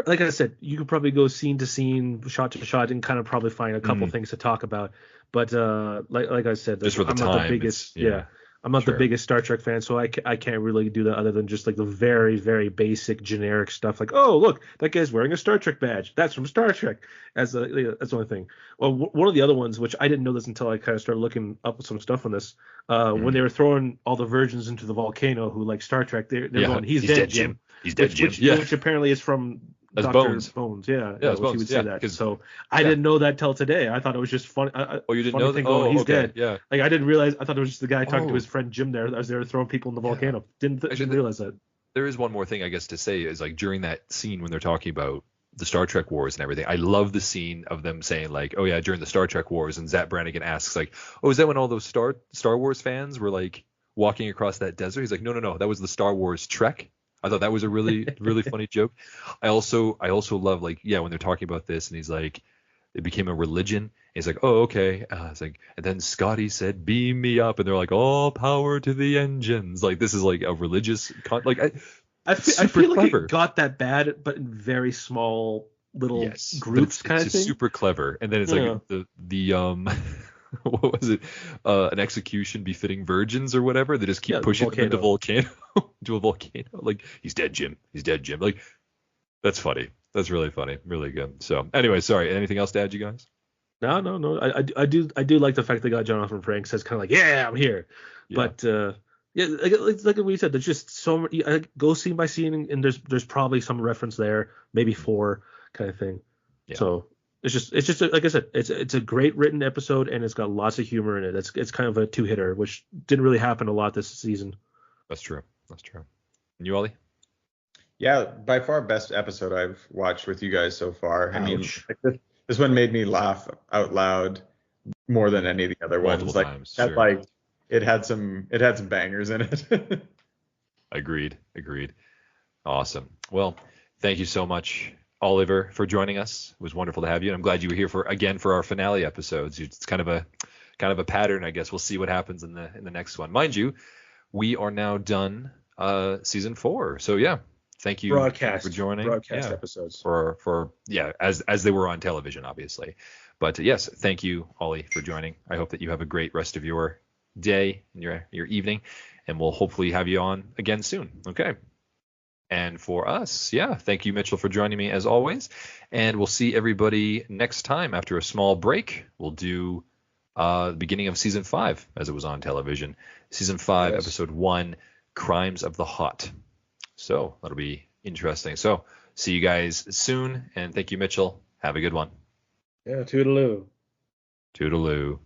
like I said, you could probably go scene to scene, shot to shot, and kind of probably find a couple things to talk about. But like I said, just for the I'm time, not the biggest. I'm not the biggest Star Trek fan, so I can't really do that other than just like the very, very basic generic stuff. Like, oh, look, that guy's wearing a Star Trek badge. That's from Star Trek. That's the only thing. Well, one of the other ones, which I didn't know this until I kind of started looking up some stuff on this, when they were throwing all the virgins into the volcano who like Star Trek, they're going, he's dead, Jim. He's dead, Jim. Which apparently is from That's Dr. Bones. Yeah, Bones. he would say that. So I didn't know that till today. I thought it was just funny. You didn't funny know thing that? Going, he's okay. dead. Yeah. Like I didn't realize. I thought it was just the guy talking to his friend Jim there as they were throwing people in the volcano. Didn't realize that. There is one more thing I guess to say is like during that scene when they're talking about the Star Trek Wars and everything. I love the scene of them saying like, oh yeah, during the Star Trek Wars, and Zach Brannigan asks like, oh, is that when all those Star Wars fans were like walking across that desert? He's like, no, that was the Star Wars Trek. I thought that was a really funny joke. I also love like when they're talking about this and he's like, it became a religion. And he's like, oh okay. It's like, and then Scotty said, beam me up, and they're like, all power to the engines. Like this is like a religious I feel like it got that bad, but in very small little groups kind of thing. Super clever. And then it's like the what was it? An execution befitting virgins or whatever. They just keep pushing them into to a volcano. Like he's dead, Jim. He's dead, Jim. Like that's funny. That's really funny. Really good. So anyway, sorry. Anything else to add, you guys? No. I do like the fact they got Jonathan Frakes says kind of like, yeah, I'm here. Yeah. But like we said, there's just so many. Go scene by scene, and there's probably some reference there, maybe 4 kind of thing. Yeah. So. It's just like I said, it's a great written episode and it's got lots of humor in it. It's kind of a 2-hitter, which didn't really happen a lot this season. That's true. And you, Ollie? Yeah, by far best episode I've watched with you guys so far. Ouch. I mean, this one made me laugh out loud more than any of the other ones. Like times, sure. Like it had some bangers in it. Agreed. Awesome. Well, thank you so much, Oliver, for joining us. It was wonderful to have you, and I'm glad you were here for our finale episodes. It's kind of a pattern, I guess. We'll see what happens in the next one. Mind you, we are now done season 4. So yeah, thank you for joining. Broadcast episodes for as they were on television, obviously. But yes, thank you, Ollie, for joining. I hope that you have a great rest of your day and your evening, and we'll hopefully have you on again soon. Okay. And for us, thank you, Mitchell, for joining me as always. And we'll see everybody next time after a small break. We'll do the beginning of season 5 as it was on television. Season 5, episode 1, Crimes of the Hot. So that'll be interesting. So see you guys soon. And thank you, Mitchell. Have a good one. Yeah, toodaloo. Toodaloo.